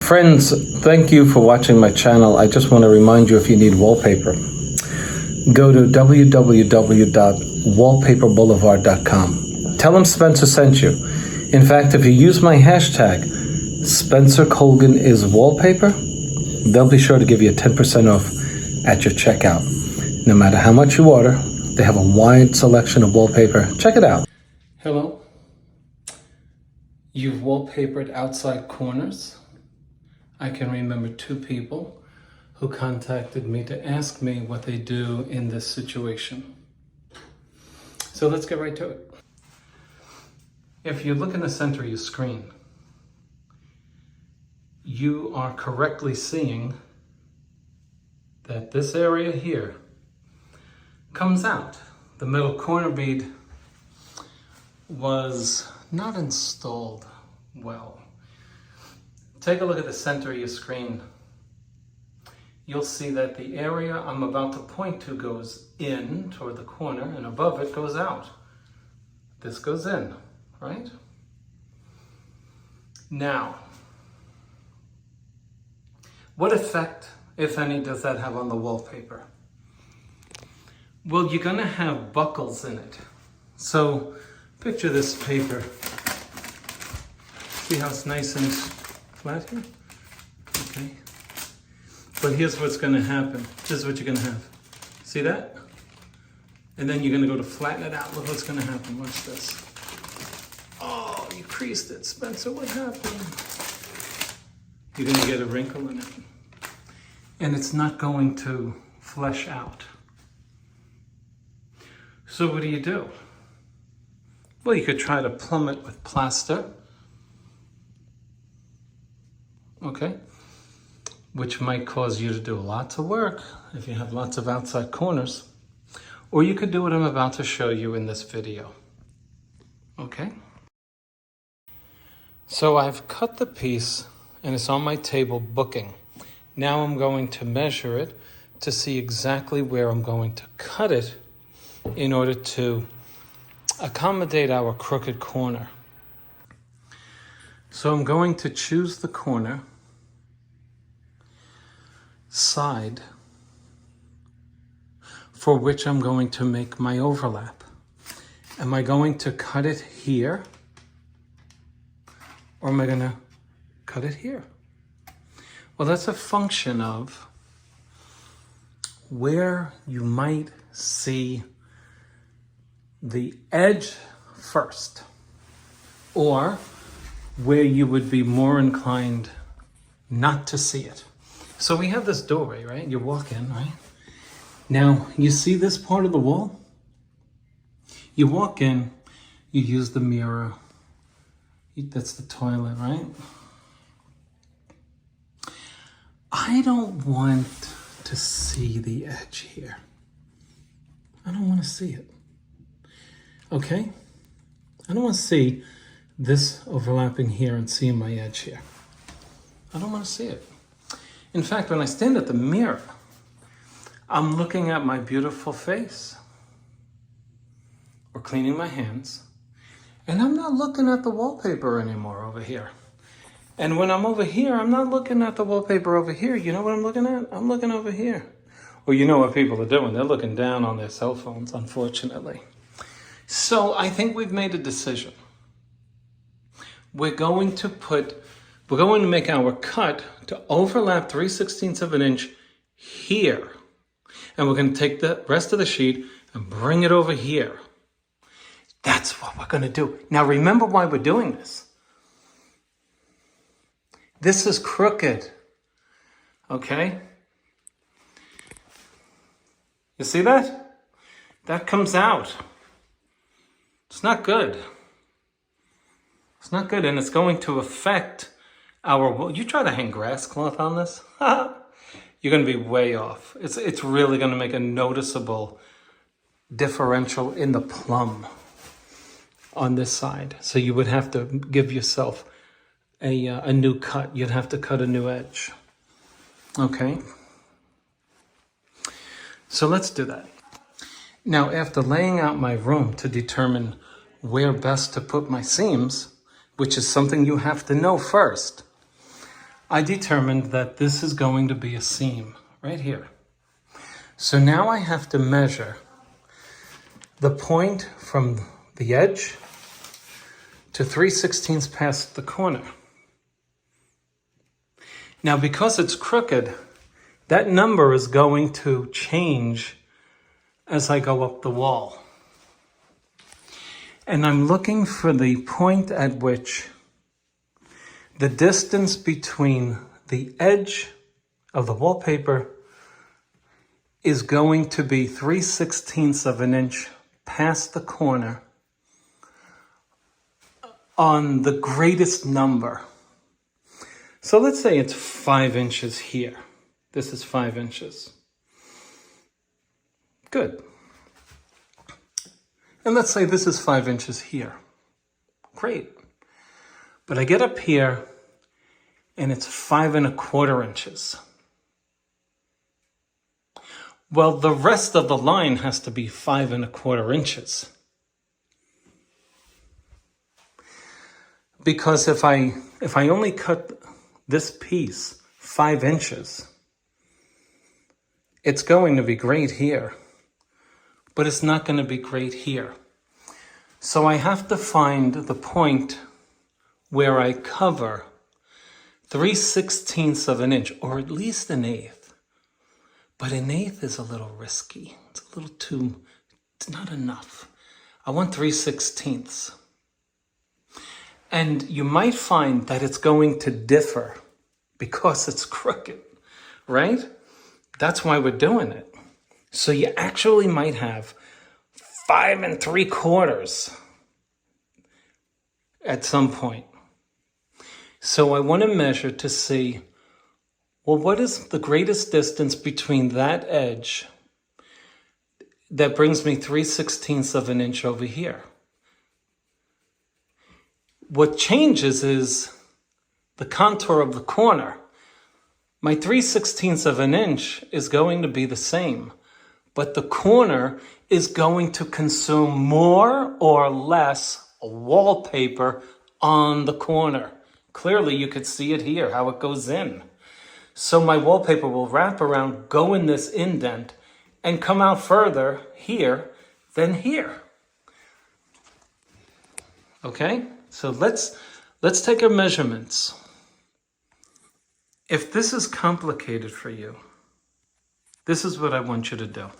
Friends, thank you for watching my channel. I just want to remind you, if you need wallpaper, go to www.wallpaperboulevard.com. Tell them Spencer sent you. In fact, if you use my hashtag, Spencer Colgan is wallpaper, they'll be sure to give you 10% off at your checkout. No matter how much you order, they have a wide selection of wallpaper. Check it out. Hello. You've wallpapered outside corners. I can remember 2 people who contacted me to ask me what they do in this situation. So let's get right to it. If you look in the center of your screen, you are correctly seeing that this area here comes out. The middle corner bead was not installed well. Take a look at the center of your screen. You'll see that the area I'm about to point to goes in toward the corner, and above it goes out. This goes in, right? Now, what effect, if any, does that have on the wallpaper? Well, you're gonna have buckles in it. So picture this paper. See how it's nice and flat here? Okay. But here's what's gonna happen. This is what you're gonna have. See that? And then you're gonna go to flatten it out. Look what's gonna happen. Watch this. Oh, you creased it. Spencer, what happened? You're gonna get a wrinkle in it. And it's not going to flesh out. So what do? Well, you could try to plumb it with plaster. Okay, which might cause you to do lots of work if you have lots of outside corners. Or you could do what I'm about to show you in this video. Okay? So I've cut the piece and it's on my table booking. Now I'm going to measure it to see exactly where I'm going to cut it in order to accommodate our crooked corner. So I'm going to choose the corner side for which I'm going to make my overlap. Am I going to cut it here, or am I going to cut it here? Well, that's a function of where you might see the edge first, or where you would be more inclined not to see it. So we have this doorway, right? You walk in, right? Now, you see this part of the wall? You walk in, you use the mirror. That's the toilet, right? I don't want to see the edge here. I don't want to see it. Okay? I don't want to see this overlapping here and seeing my edge here. I don't want to see it. In fact, when I stand at the mirror, I'm looking at my beautiful face or cleaning my hands, and I'm not looking at the wallpaper anymore over here. And when I'm over here, I'm not looking at the wallpaper over here. You know what I'm looking at? I'm looking over here. Well, you know what people are doing. They're looking down on their cell phones, unfortunately. So I think we've made a decision. We're going to make our cut to overlap 3/16 of an inch here. And we're going to take the rest of the sheet and bring it over here. That's what we're going to do. Now remember why we're doing this. This is crooked. Okay? You see that? That comes out. It's not good. It's not good, and it's going to affect our... You try to hang grass cloth on this? You're going to be way off. It's really going to make a noticeable differential in the plumb on this side. So you would have to give yourself a new cut. You'd have to cut a new edge. Okay? So let's do that. Now, after laying out my room to determine where best to put my seams, which is something you have to know first, I determined that this is going to be a seam right here. So now I have to measure the point from the edge to 3/16 past the corner. Now, because it's crooked, that number is going to change as I go up the wall. And I'm looking for the point at which the distance between the edge of the wallpaper is going to be 3/16 of an inch past the corner on the greatest number. So let's say it's 5 inches here. This is 5 inches. Good. And let's say this is 5 inches here. Great. But I get up here and it's 5 1/4 inches. Well, the rest of the line has to be 5 1/4 inches. Because if I only cut this piece 5 inches, it's going to be great here, but it's not going to be great here. So I have to find the point where I cover 3/16 of an inch, or at least 1/8. But 1/8 is a little risky. It's a little too, it's not enough. I want 3/16. And you might find that it's going to differ because it's crooked, right? That's why we're doing it. So you actually might have 5 3/4 at some point. So I want to measure to see, well, what is the greatest distance between that edge that brings me 3/16 of an inch over here? What changes is the contour of the corner. My 3/16 of an inch is going to be the same, but the corner is going to consume more or less wallpaper on the corner. Clearly, you could see it here, how it goes in. So my wallpaper will wrap around, go in this indent, and come out further here than here. Okay? So let's take our measurements. If this is complicated for you, this is what I want you to do.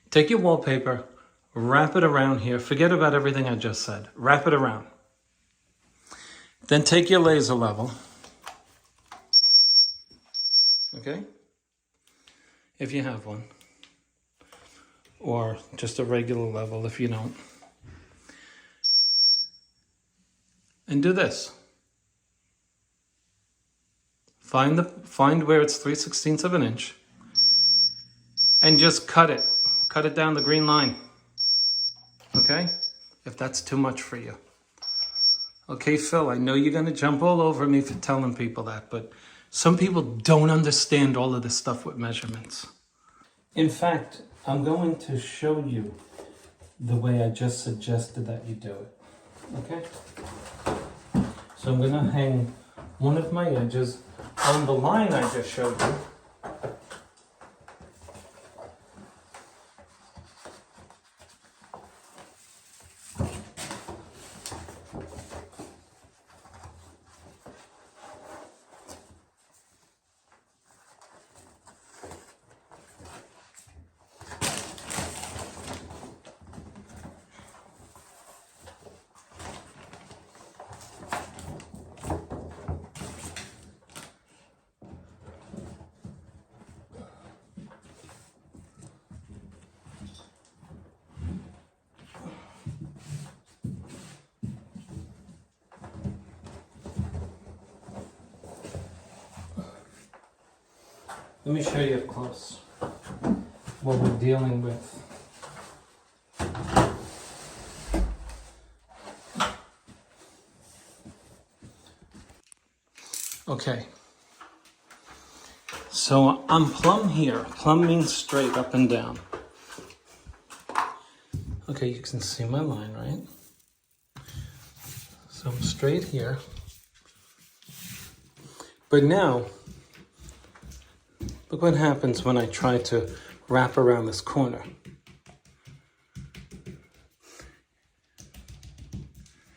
Take your wallpaper, wrap it around here. Forget about everything I just said. Wrap it around. Then take your laser level. Okay? If you have one. Or just a regular level if you don't. And do this. Find where it's 3/16 of an inch. And just cut it. Cut it down the green line. Okay? If that's too much for you. Okay, Phil, I know you're going to jump all over me for telling people that, but some people don't understand all of this stuff with measurements. In fact, I'm going to show you the way I just suggested that you do it. Okay? So I'm going to hang one of my edges on the line I just showed you. Let me show you up close what we're dealing with. Okay, so I'm plumb here. Plumb means straight up and down. Okay, you can see my line, right? So I'm straight here. But now, look what happens when I try to wrap around this corner.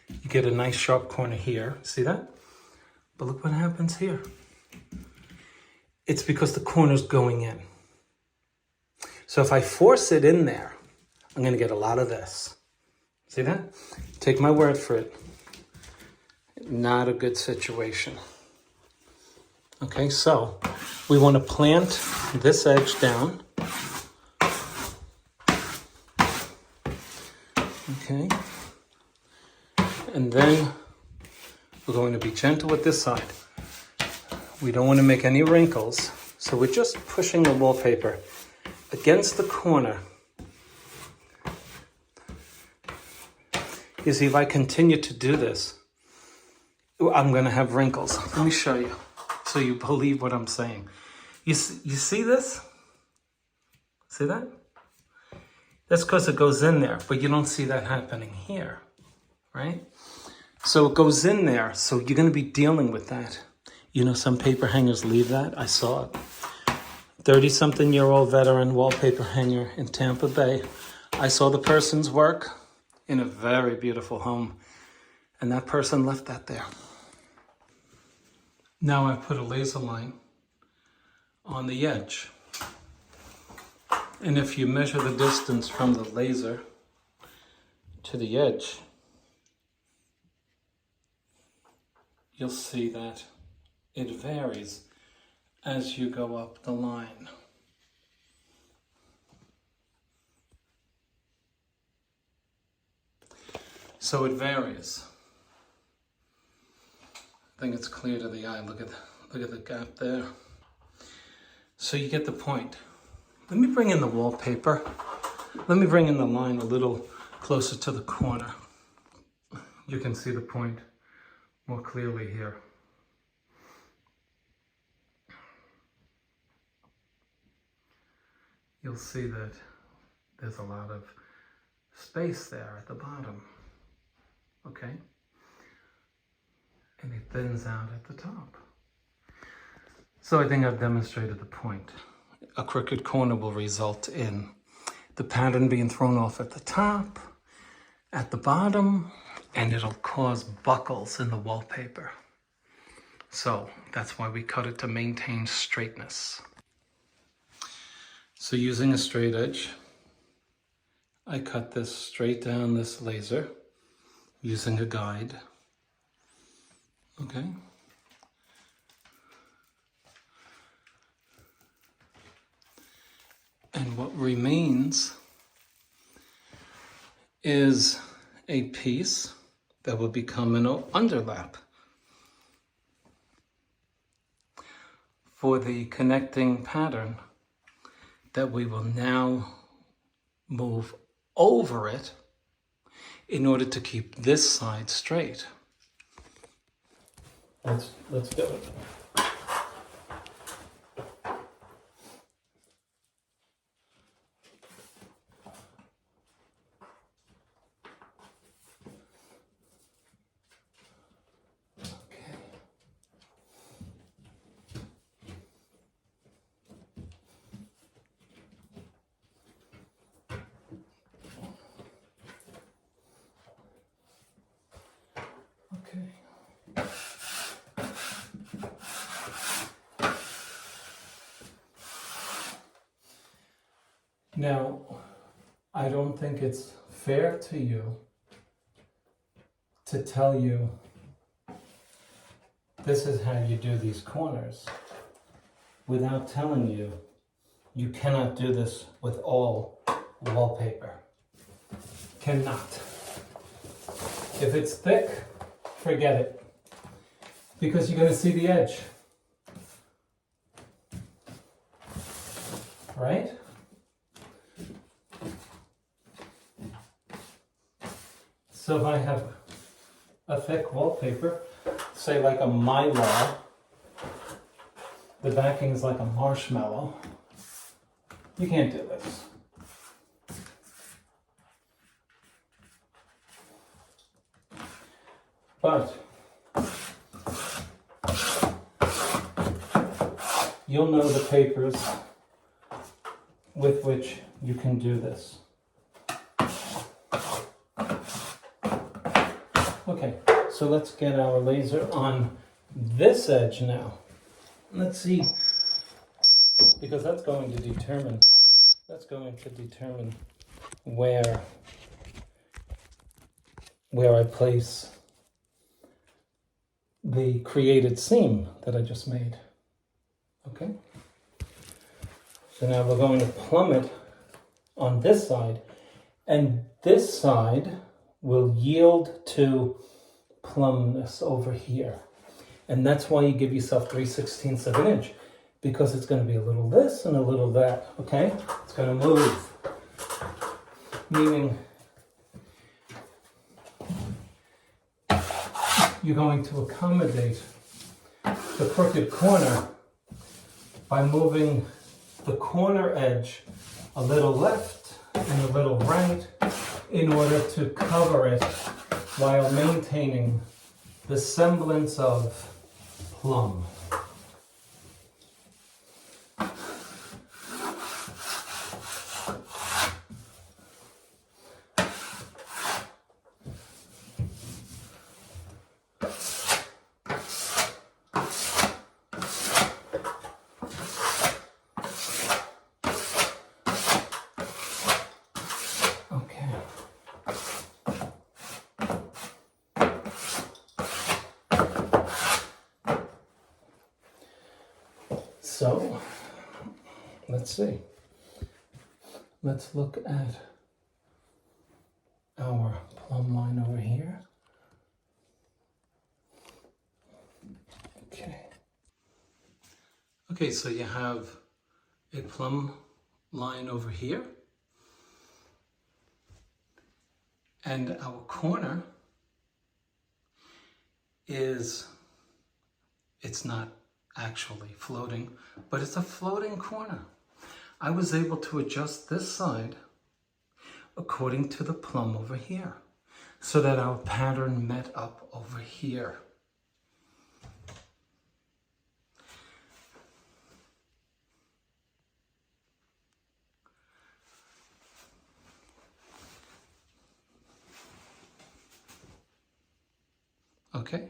You get a nice sharp corner here, see that? But look what happens here. It's because the corner's going in. So if I force it in there, I'm gonna get a lot of this. See that? Take my word for it. Not a good situation. Okay, so we want to plant this edge down. Okay. And then we're going to be gentle with this side. We don't want to make any wrinkles, so we're just pushing the wallpaper against the corner. You see, if I continue to do this, I'm going to have wrinkles. Let me show you so you believe what I'm saying. You see this? See that? That's because it goes in there, but you don't see that happening here, right? So it goes in there, so you're going to be dealing with that. You know, some paper hangers leave that. I saw it. 30-something-year-old veteran wallpaper hanger in Tampa Bay. I saw the person's work in a very beautiful home, and that person left that there. Now I've put a laser line on the edge. And if you measure the distance from the laser to the edge, you'll see that it varies as you go up the line. So it varies. I think it's clear to the eye. Look at the gap there. So you get the point. Let me bring in the wallpaper. Let me bring in the line a little closer to the corner. You can see the point more clearly here. You'll see that there's a lot of space there at the bottom, okay? And it thins out at the top. So I think I've demonstrated the point. A crooked corner will result in the pattern being thrown off at the top, at the bottom, and it'll cause buckles in the wallpaper. So that's why we cut it to maintain straightness. So using a straight edge, I cut this straight down this laser using a guide. Okay. And what remains is a piece that will become an underlap for the connecting pattern that we will now move over it in order to keep this side straight. Let's do it. Now, I don't think it's fair to you to tell you this is how you do these corners without telling you you cannot do this with all wallpaper. Cannot. If it's thick, forget it, because you're going to see the edge. Right? So if I have a thick wallpaper, say like a mylar, the backing is like a marshmallow, you can't do this. But you'll know the papers with which you can do this. Okay, so let's get our laser on this edge now. Let's see, because that's going to determine where I place the created seam that I just made. Okay? So now we're going to plumb it on this side, and this side will yield to plumbness over here. And that's why you give yourself 3/16 of an inch, because it's going to be a little this and a little that, okay? It's going to move, meaning you're going to accommodate the crooked corner by moving the corner edge a little left and a little right in order to cover it while maintaining the semblance of plumb. So, let's see. Let's look at our plumb line over here. Okay, so you have a plumb line over here. And our corner is, it's not actually floating, but it's a floating corner. I was able to adjust this side according to the plumb over here so that our pattern met up over here. Okay.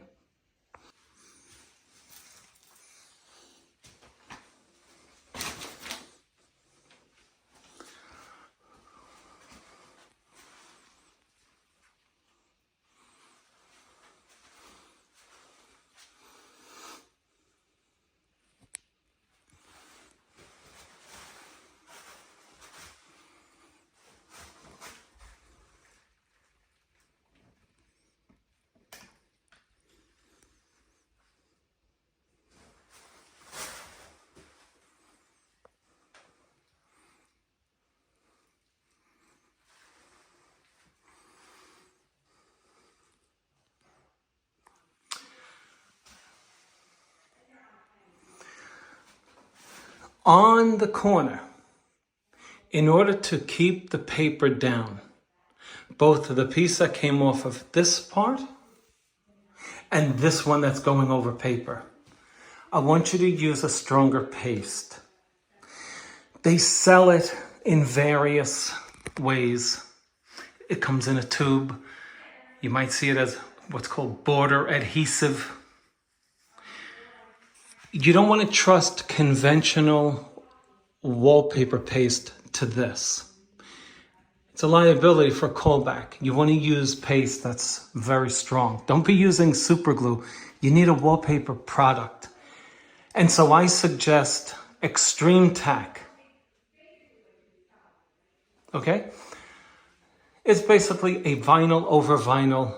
On the corner, in order to keep the paper down, both the piece that came off of this part and this one that's going over paper, I want you to use a stronger paste. They sell it in various ways. It comes in a tube. You might see it as what's called border adhesive. You don't want to trust conventional wallpaper paste to this. It's a liability for callback. You want to use paste that's very strong. Don't be using super glue. You need a wallpaper product. And so I suggest Extreme Tack. Okay? It's basically a vinyl over vinyl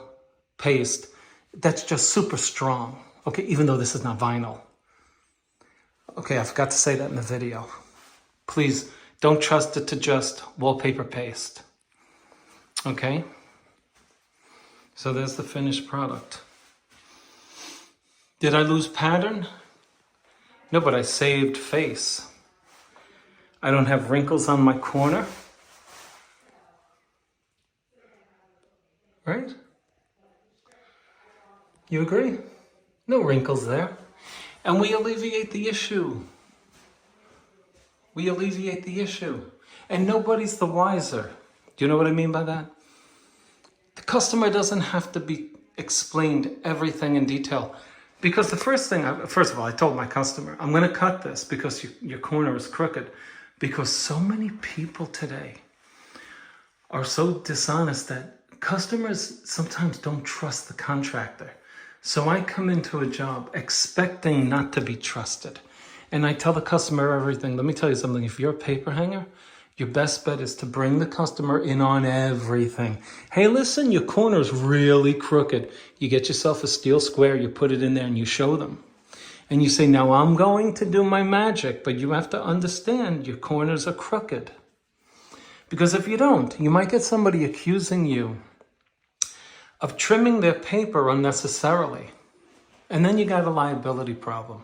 paste that's just super strong. Okay, even though this is not vinyl. Okay, I forgot to say that in the video. Please don't trust it to just wallpaper paste. Okay? So there's the finished product. Did I lose pattern? No, but I saved face. I don't have wrinkles on my corner. Right? You agree? No wrinkles there. And we alleviate the issue. We alleviate the issue. And nobody's the wiser. Do you know what I mean by that? The customer doesn't have to be explained everything in detail. Because the first of all, I told my customer, I'm going to cut this because your corner is crooked. Because so many people today are so dishonest that customers sometimes don't trust the contractor. So I come into a job expecting not to be trusted. And I tell the customer everything. Let me tell you something. If you're a paper hanger, your best bet is to bring the customer in on everything. Hey, listen, your corner's really crooked. You get yourself a steel square, you put it in there and you show them. And you say, now I'm going to do my magic, but you have to understand your corners are crooked. Because if you don't, you might get somebody accusing you of trimming their paper unnecessarily. And then you got a liability problem.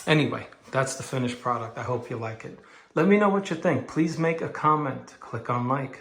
Anyway, that's the finished product. I hope you like it. Let me know what you think. Please make a comment. Click on like.